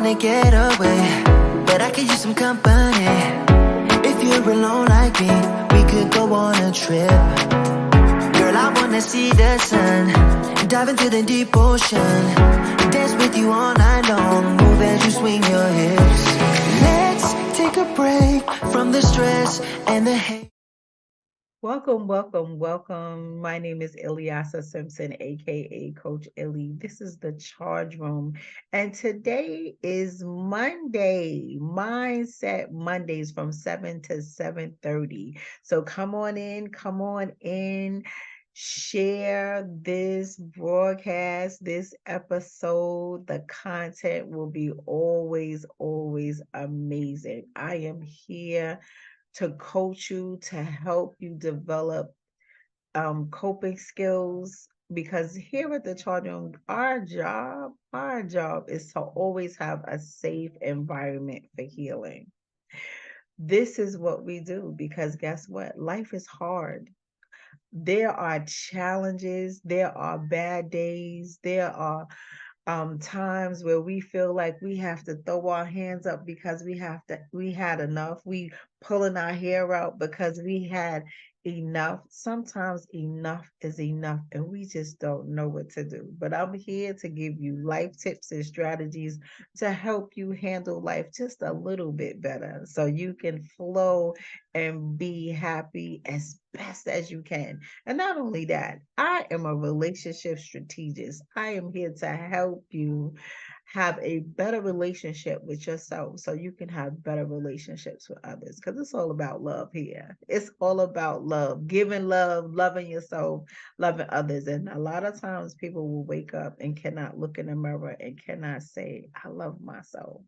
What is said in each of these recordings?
wanna get away, but I could use some company. If you're alone like me, we could go on a trip. Girl, I wanna see the sun, dive into the deep ocean, dance with you all night long, move as you swing your hips. Let's take a break from the stress and the hate. Welcome, welcome, welcome. My name is Ilyasa Simpson, aka Coach Illy. This is the Charge Room, and today is Monday, Mindset Mondays from 7 to 7:30. So come on in, share this broadcast, this episode. The content will be always, always amazing. I am here to coach you, to help you develop coping skills. Because here at the Charting, our job is to always have a safe environment for healing. This is what we do because guess what? Life is hard. There are challenges, there are bad days, there are times where we feel like we have to throw our hands up because we had enough. We pulling our hair out because we had enough. Sometimes enough is enough and we just don't know what to do. But I'm here to give you life tips and strategies to help you handle life just a little bit better so you can flow and be happy as best as you can. And not only that, I am a relationship strategist. I am here to help you have a better relationship with yourself so you can have better relationships with others because it's all about love here. It's all about love, giving love, loving yourself, loving others. And a lot of times people will wake up and cannot look in the mirror and cannot say, I love myself.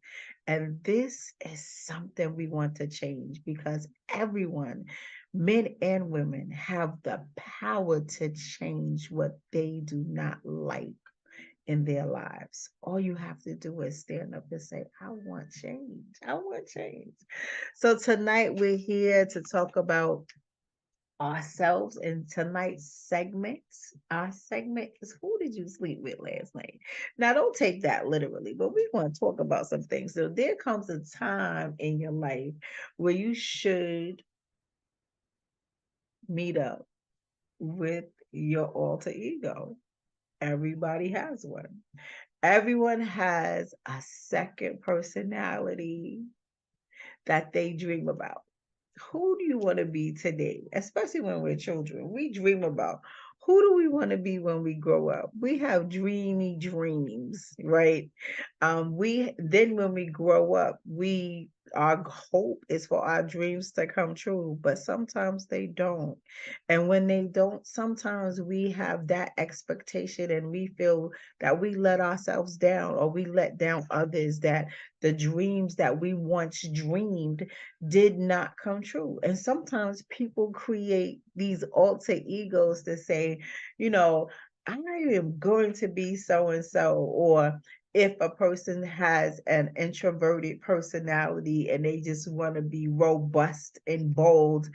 And this is something we want to change because everyone, men and women, have the power to change what they do not like in their lives. All you have to do is stand up and say, I want change. I want change. So tonight we're here to talk about ourselves in tonight's segment. Our segment is who did you sleep with last night? Now don't take that literally, but we want to talk about some things. So there comes a time in your life where you should meet up with your alter ego. Everybody has one. Everyone has a second personality that they dream about. Who do you want to be today? Especially when we're children. We dream about who do we want to be when we grow up? We have dreamy dreams, right? We then when we grow up, we our hope is for our dreams to come true, but sometimes they don't. And when they don't, sometimes we have that expectation and we feel that we let ourselves down or we let down others, that the dreams that we once dreamed did not come true. And sometimes people create these alter egos to say, I am going to be so and so, or if a person has an introverted personality and they just want to be robust and bold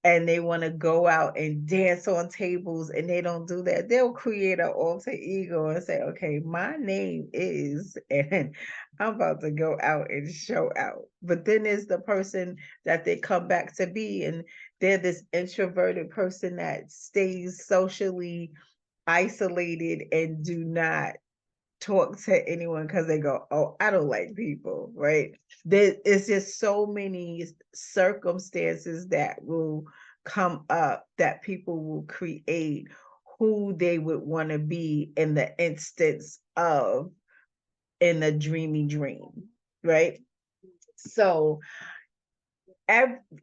and they want to go out and dance on tables and they don't do that, they'll create an alter ego and say, okay, my name is, and I'm about to go out and show out. But then there's the person that they come back to be, and they're this introverted person that stays socially isolated and do not talk to anyone because they go, oh, I don't like people, right? It's just so many circumstances that will come up that people will create who they would want to be in the instance of in a dreamy dream, right? So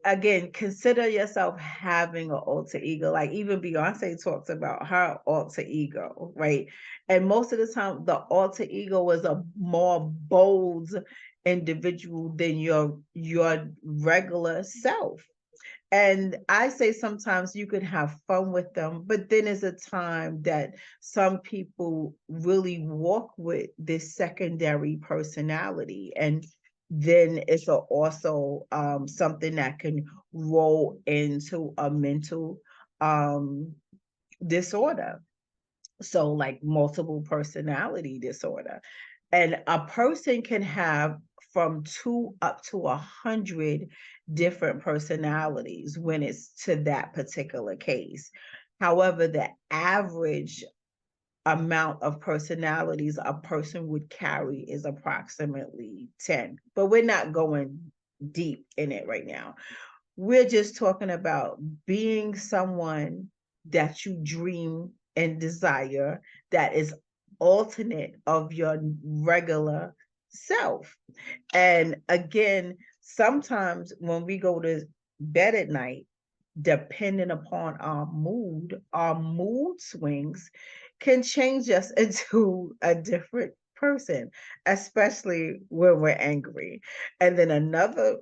again, consider yourself having an alter ego. Like even Beyonce talks about her alter ego, right? And most of the time, the alter ego is a more bold individual than your regular self. And I say sometimes you could have fun with them, but then there's a time that some people really walk with this secondary personality. And then it's also something that can roll into a mental disorder. So, like multiple personality disorder. And a person can have from 2 up to 100 different personalities when it's to that particular case. However, the average amount of personalities a person would carry is approximately 10. But we're not going deep in it right now. We're just talking about being someone that you dream and desire that is alternate of your regular self. And again, sometimes when we go to bed at night, depending upon our mood swings can change us into a different person, especially when we're angry. And then another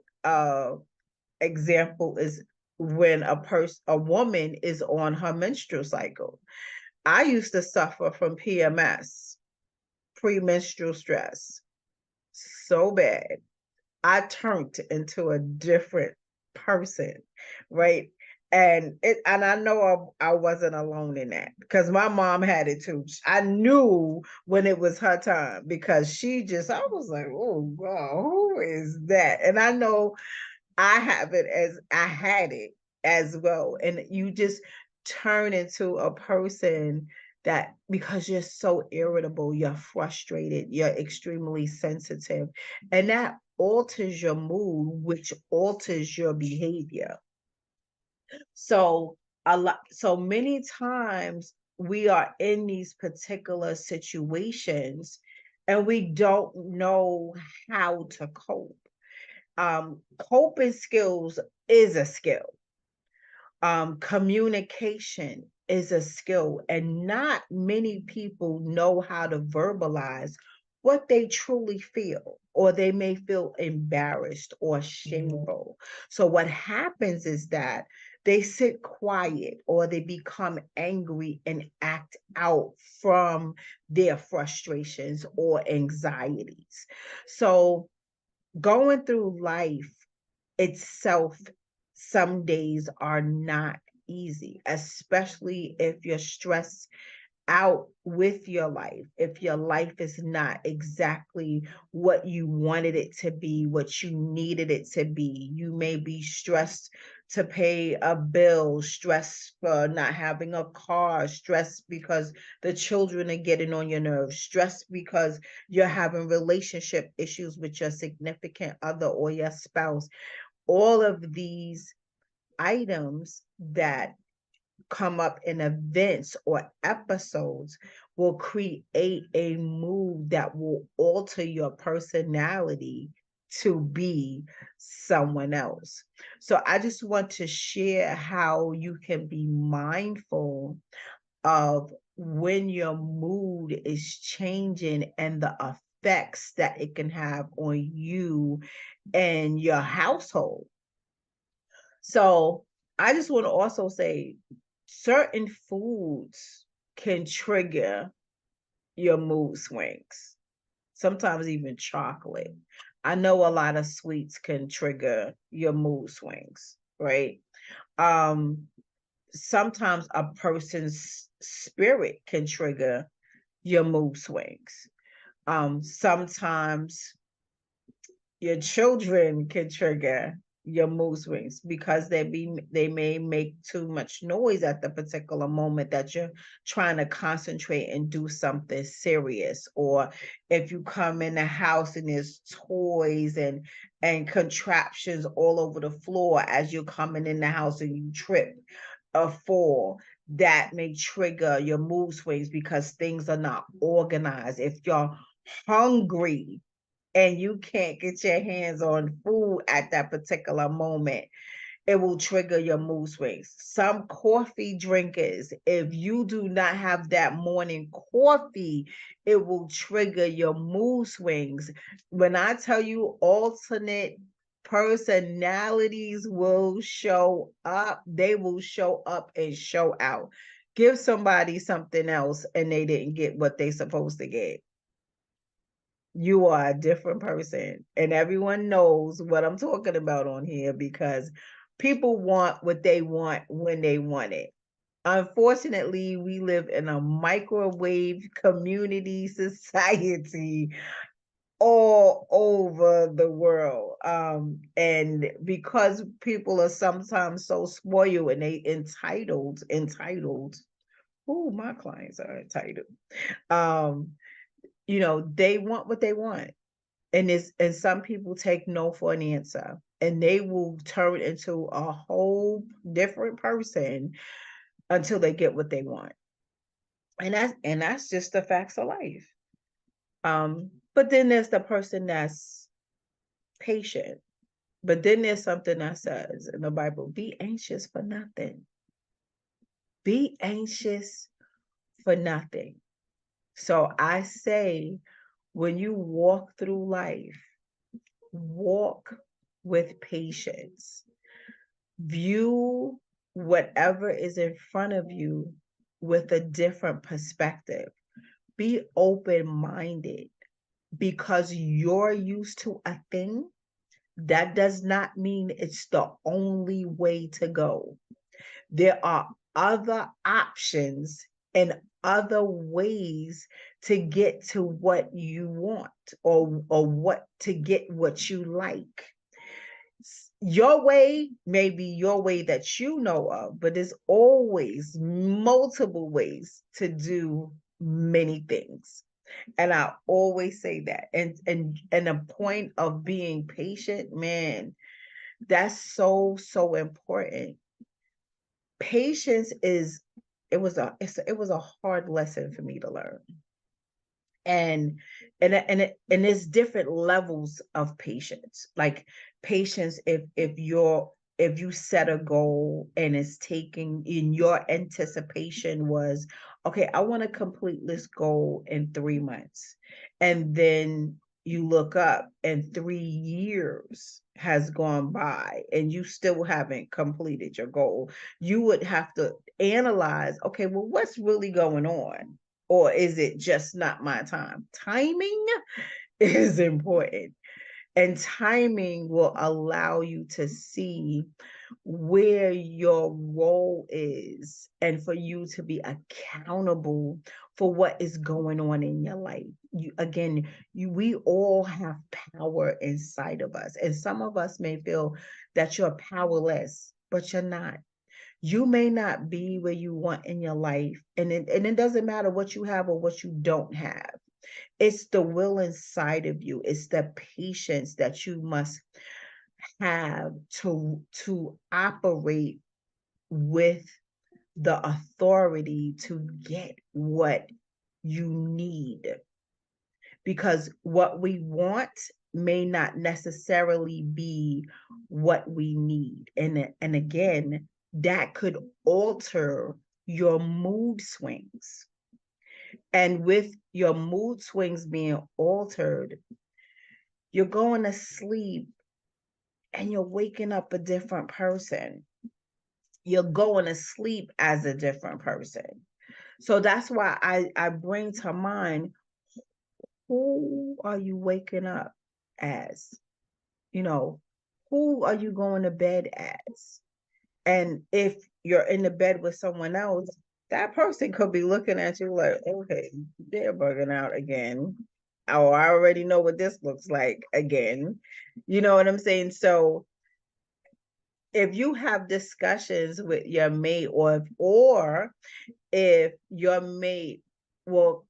example is when a woman is on her menstrual cycle. I used to suffer from PMS, premenstrual stress, so bad. I turned into a different person, right? And I know I wasn't alone in that because my mom had it too. I knew when it was her time because I was like, oh God, who is that? And I know I had it as well. And you just turn into a person that because you're so irritable, you're frustrated, you're extremely sensitive, and that alters your mood, which alters your behavior. So so many times we are in these particular situations and we don't know how to cope. Coping skills is a skill. Communication is a skill, and not many people know how to verbalize what they truly feel, or they may feel embarrassed or shameful. So, what happens is that they sit quiet or they become angry and act out from their frustrations or anxieties. So, going through life itself some days are not easy, especially if you're stressed out with your life. If your life is not exactly what you wanted it to be, what you needed it to be, you may be stressed to pay a bill, stressed for not having a car, stressed because the children are getting on your nerves, stressed because you're having relationship issues with your significant other or your spouse. All of these items that come up in events or episodes will create a mood that will alter your personality to be someone else. So I just want to share how you can be mindful of when your mood is changing and the effects that it can have on you and your household. So I just want to also say certain foods can trigger your mood swings, sometimes even chocolate. I know a lot of sweets can trigger your mood swings, right? Um, Sometimes a person's spirit can trigger your mood swings. Sometimes your children can trigger your mood swings because they may make too much noise at the particular moment that you're trying to concentrate and do something serious. Or if you come in the house and there's toys and contraptions all over the floor as you're coming in the house and you trip or fall, that may trigger your mood swings because things are not organized. If you're hungry and you can't get your hands on food at that particular moment, it will trigger your mood swings. Some coffee drinkers, if you do not have that morning coffee, it will trigger your mood swings. When I tell you alternate personalities will show up, they will show up and show out. Give somebody something else and they didn't get what they supposed to get. You are a different person, and everyone knows what I'm talking about on here because people want what they want when they want it. Unfortunately, we live in a microwave community society all over the world. And because people are sometimes so spoiled and they entitled. Oh, my clients are entitled. Um, they want what they want. And some people take no for an answer. And they will turn into a whole different person until they get what they want. And that's just the facts of life. But then there's the person that's patient. But then there's something that says in the Bible, be anxious for nothing. Be anxious for nothing. So I say, when you walk through life, walk with patience. View whatever is in front of you with a different perspective. Be open-minded. Because you're used to a thing, that does not mean it's the only way to go. There are other options and other ways to get to what you want, or what to get what you like. Your way may be your way that you know of, but there's always multiple ways to do many things. And I always say that. And a point of being patient, man, that's so, so important. Patience it was a hard lesson for me to learn. And there's different levels of patience. Like patience, if you set a goal and it's taking, in your anticipation was, okay, I want to complete this goal in 3 months, and then you look up and 3 years has gone by and you still haven't completed your goal, you would have to analyze, okay, well, what's really going on? Or is it just not my time? Timing is important. And timing will allow you to see where your role is and for you to be accountable for what is going on in your life. We all have power inside of us. And some of us may feel that you're powerless, but you're not. You may not be where you want in your life, and it doesn't matter what you have or what you don't have. It's the will inside of you. It's the patience that you must have to operate with the authority to get what you need. Because what we want may not necessarily be what we need. And again, that could alter your mood swings. And with your mood swings being altered, you're going to sleep and you're waking up a different person. You're going to sleep as a different person. So that's why I bring to mind, who are you waking up as? Who are you going to bed as? And if you're in the bed with someone else, that person could be looking at you like, okay, they're bugging out again. Oh, I already know what this looks like again. You know what I'm saying? So if you have discussions with your mate, or if your mate will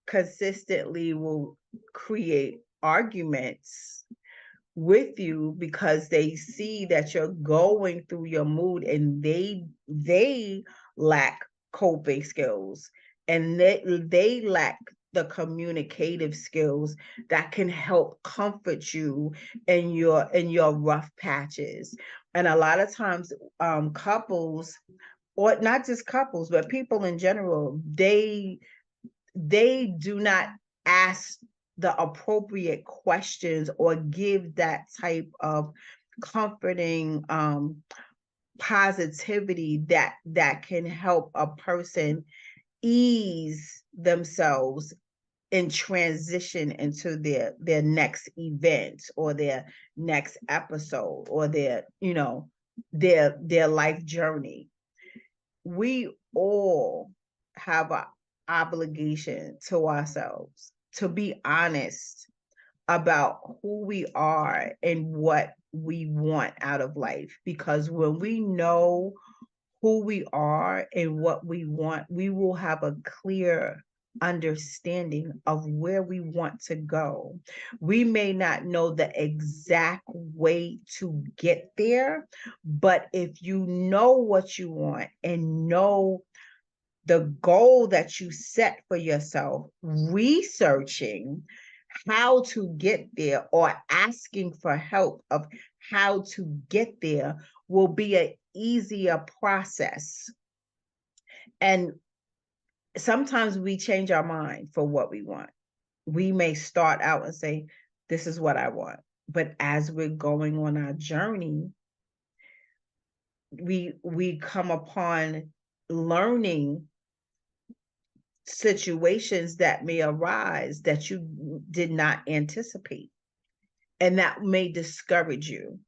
consistently will create arguments with you because they see that you're going through your mood, and they lack coping skills, and they lack the communicative skills that can help comfort you in your rough patches. And a lot of times couples, or not just couples, but people in general, they do not ask the appropriate questions or give that type of comforting positivity that can help a person ease themselves in transition into their next event or their next episode or their life journey. we all have an obligation to ourselves to be honest about who we are and what we want out of life. Because when we know who we are and what we want, we will have a clear understanding of where we want to go. We may not know the exact way to get there, but if you know what you want and know the goal that you set for yourself, researching how to get there or asking for help of how to get there will be an easier process. And sometimes we change our mind for what we want. We may start out and say, this is what I want. But as we're going on our journey, we come upon learning situations that may arise that you did not anticipate, and that may discourage you.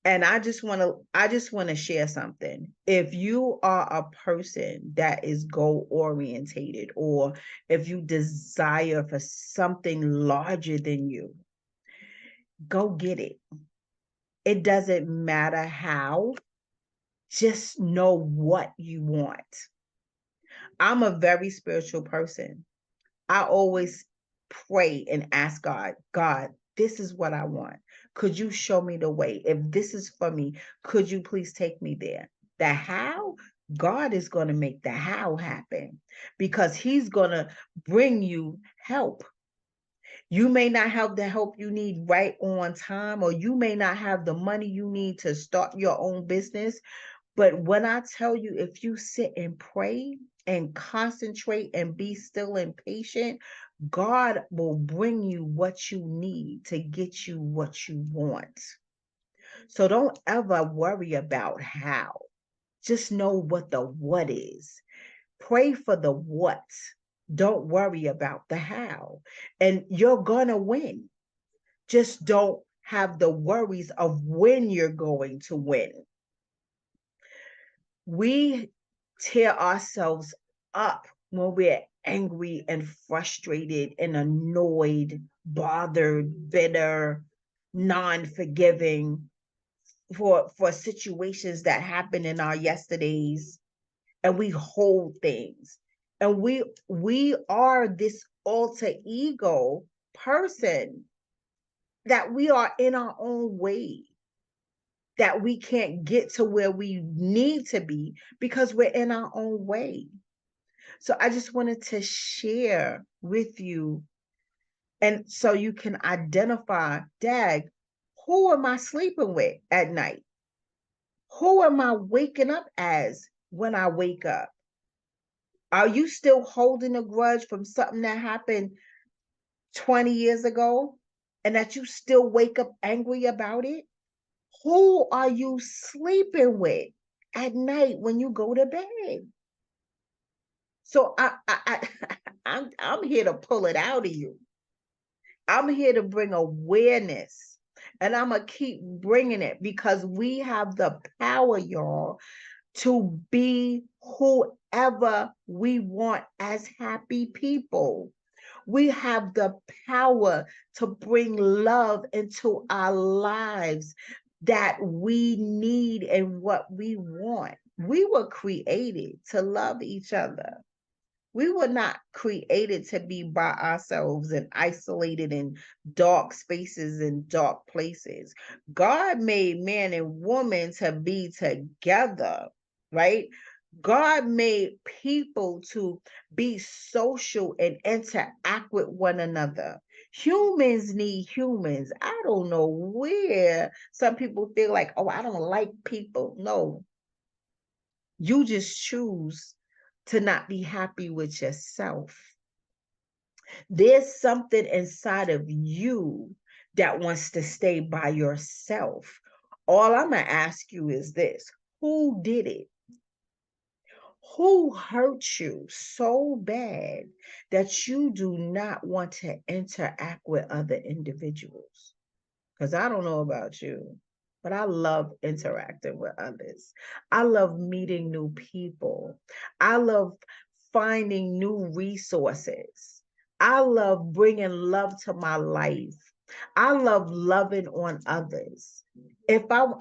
And I just want to share something. If you are a person that is goal orientated, or if you desire for something larger than you, go get it. It doesn't matter how, just know what you want. I'm a very spiritual person. I always pray and ask God, this is what I want. Could you show me the way? If this is for me, could you please take me there? The how, God is going to make the how happen, because he's going to bring you help. You may not have the help you need right on time, or you may not have the money you need to start your own business. But when I tell you, if you sit and pray and concentrate and be still and patient, God will bring you what you need to get you what you want. So don't ever worry about how. Just know what the what is. Pray for the what. Don't worry about the how. And you're going to win. Just don't have the worries of when you're going to win. We tear ourselves up when we're angry and frustrated and annoyed, bothered, bitter, non-forgiving for situations that happen in our yesterdays, and we hold things. And we are this alter ego person that we are in our own way, that we can't get to where we need to be because we're in our own way. So I just wanted to share with you, and so you can identify, dag, who am I sleeping with at night? Who am I waking up as when I wake up? Are you still holding a grudge from something that happened 20 years ago and that you still wake up angry about it? Who are you sleeping with at night when you go to bed? So I'm here to pull it out of you. I'm here to bring awareness, and I'm gonna keep bringing it, because we have the power, y'all, to be whoever we want as happy people. We have the power to bring love into our lives that we need and what we want. We were created to love each other. We were not created to be by ourselves and isolated in dark spaces and dark places. God made man and woman to be together, right? God made people to be social and interact with one another. Humans need humans. I don't know where some people feel like, oh, I don't like people. No, you just choose to not be happy with yourself. There's something inside of you that wants to stay by yourself. All I'm going to ask you is this: who did it? Who hurt you so bad that you do not want to interact with other individuals? Because I don't know about you, but I love interacting with others. I love meeting new people. I love finding new resources. I love bringing love to my life. I love loving on others. If I'm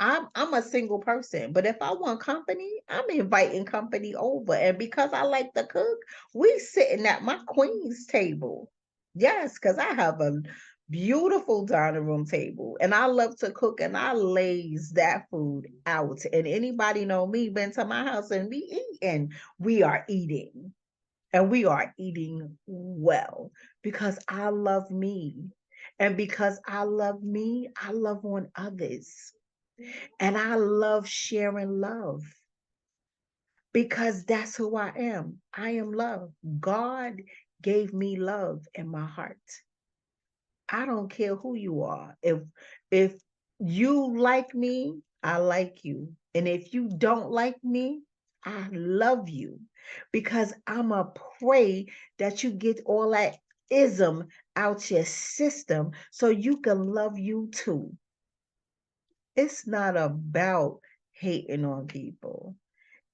a single person, but if I want company, I'm inviting company over. And because I like to cook, we sitting at my queen's table. Yes, because I have a beautiful dining room table and I love to cook and I lays that food out. And anybody know me, been to my house and we eat and we are eating. And we are eating well because I love me. And because I love me, I love on others. And I love sharing love because that's who I am. I am love. God gave me love in my heart. I don't care who you are. If you like me, I like you. And if you don't like me, I love you because I'm a pray that you get all that ism out your system so you can love you too. It's not about hating on people.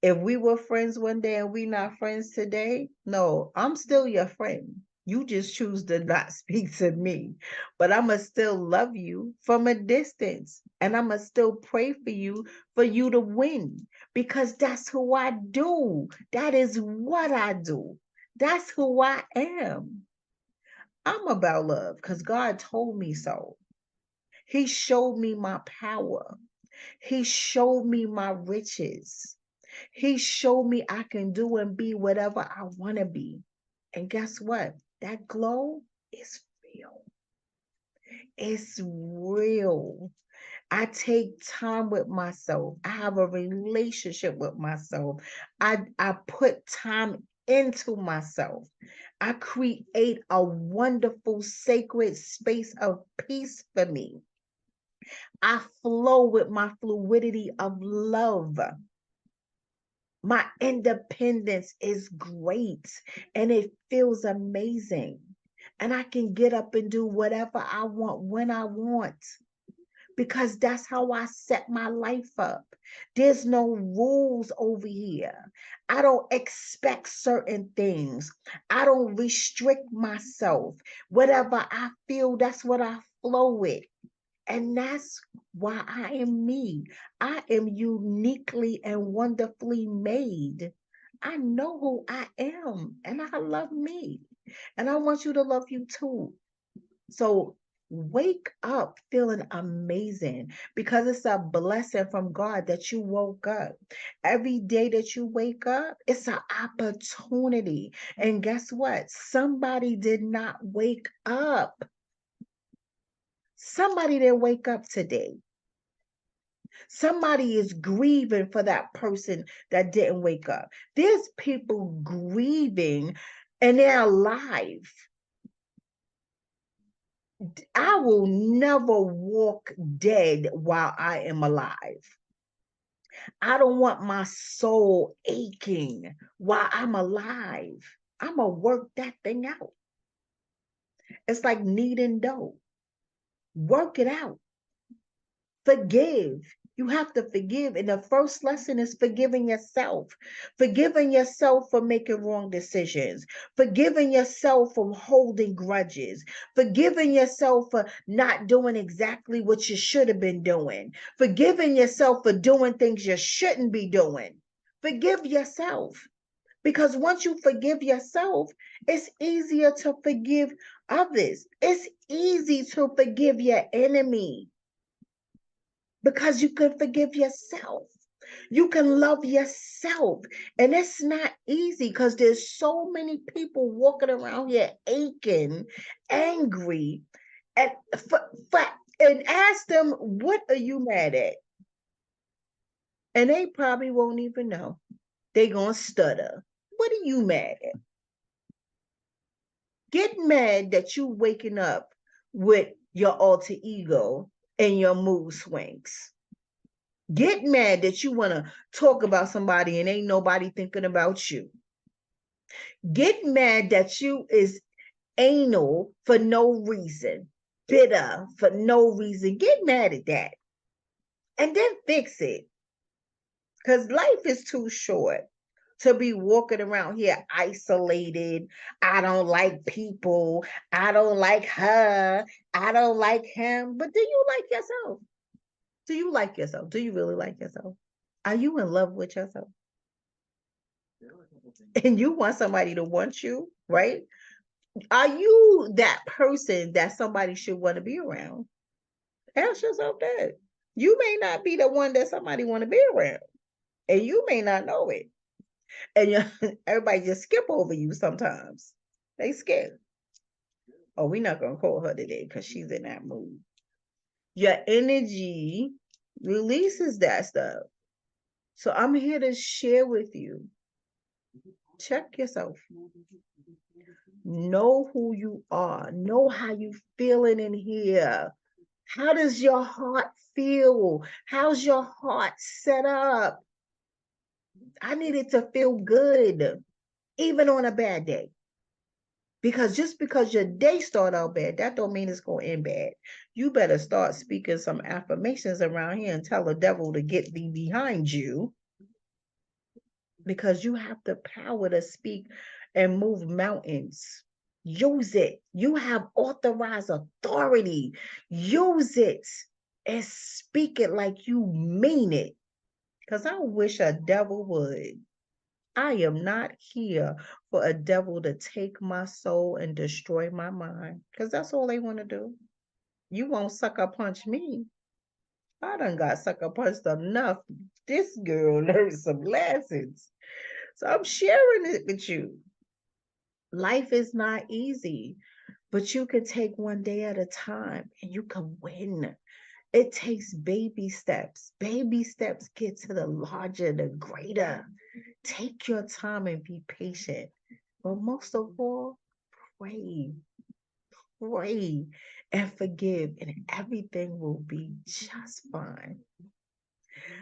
If we were friends one day and we not friends today, no, I'm still your friend. You just choose to not speak to me, but I'ma still love you from a distance, and I'ma still pray for you to win because that's who I do. That is what I do. That's who I am. I'm about love because God told me so. He showed me my power. He showed me my riches. He showed me I can do and be whatever I want to be. And guess what? That glow is real. It's real. I take time with myself. I have a relationship with myself. I put time into myself. I create a wonderful sacred space of peace for me. I flow with my fluidity of love. My independence is great and it feels amazing. And I can get up and do whatever I want when I want because that's how I set my life up. There's no rules over here. I don't expect certain things. I don't restrict myself. Whatever I feel, that's what I flow with. And that's why I am me. I am uniquely and wonderfully made. I know who I am and I love me. And I want you to love you too. So wake up feeling amazing because it's a blessing from God that you woke up. Every day that you wake up, it's an opportunity. And guess what? Somebody did not wake up. Somebody didn't wake up today. Somebody is grieving for that person that didn't wake up. There's people grieving and they're alive. I will never walk dead while I am alive. I don't want my soul aching while I'm alive. I'm going to work that thing out. It's like kneading dough. Work it out. Forgive. You have to forgive. And the first lesson is forgiving yourself. Forgiving yourself for making wrong decisions. Forgiving yourself for holding grudges. Forgiving yourself for not doing exactly what you should have been doing. Forgiving yourself for doing things you shouldn't be doing. Forgive yourself. Because once you forgive yourself, it's easier to forgive others. It's easy to forgive your enemy because you can forgive yourself. You can love yourself. And it's not easy because there's so many people walking around here aching, angry, and and ask them, what are you mad at? And they probably won't even know. They gonna stutter. What are you mad at? Get mad that you waking up with your alter ego and your mood swings. Get mad that you want to talk about somebody and ain't nobody thinking about you. Get mad that you is anal for no reason, bitter for no reason. Get mad at that and then fix it. Because life is too short to be walking around here isolated. I don't like people. I don't like her. I don't like him. But do you like yourself? Do you like yourself? Do you really like yourself? Are you in love with yourself? And you want somebody to want you, right? Are you that person that somebody should want to be around? Ask yourself that. You may not be the one that somebody want to be around, and you may not know it. And everybody just skip over you sometimes. They skip. Oh, we're not gonna call her today because she's in that mood. Your energy releases that stuff. So I'm here to share with you. Check yourself. Know who you are. Know how you feeling in here. How does your heart feel? How's your heart set up? I need it to feel good, even on a bad day. Because just because your day start out bad, that don't mean it's going to end bad. You better start speaking some affirmations around here and tell the devil to get thee behind you. Because you have the power to speak and move mountains. Use it. You have authorized authority. Use it and speak it like you mean it. Because I wish a devil would. I am not here for a devil to take my soul and destroy my mind. Because that's all they want to do. You won't sucker punch me. I done got sucker punched enough. This girl learned some lessons. So I'm sharing it with you. Life is not easy, but you can take one day at a time and you can win. It takes baby steps. Baby steps get to the larger, the greater. Take your time and be patient. But most of all, pray. Pray and forgive, and everything will be just fine.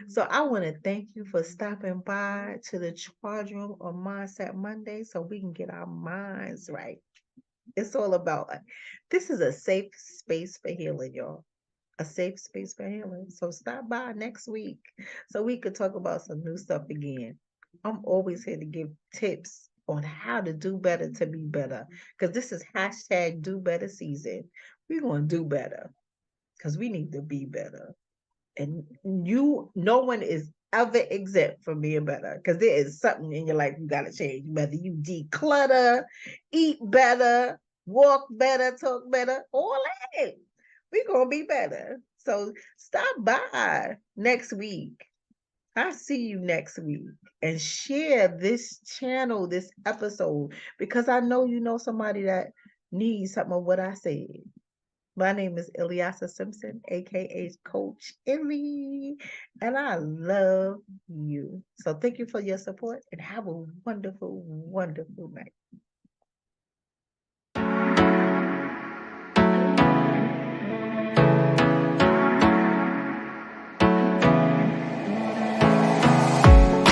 So I want to thank you for stopping by to the Charge Room on Mindset Monday so we can get our minds right. It's all about, this is a safe space for healing, y'all. A safe space for healing. So stop by next week so we could talk about some new stuff again. I'm always here to give tips on how to do better to be better. Because this is hashtag do better season. We're going to do better because we need to be better. And no one is ever exempt from being better because there is something in your life you got to change. Whether you declutter, eat better, walk better, talk better, all that. We're going to be better. So stop by next week. I'll see you next week and share this channel, this episode, because I know you know somebody that needs some of what I said. My name is Ilyasa Simpson, aka Coach Illy, and I love you. So thank you for your support and have a wonderful, wonderful night.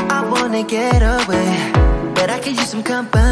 I wanna get away, but I can use some company.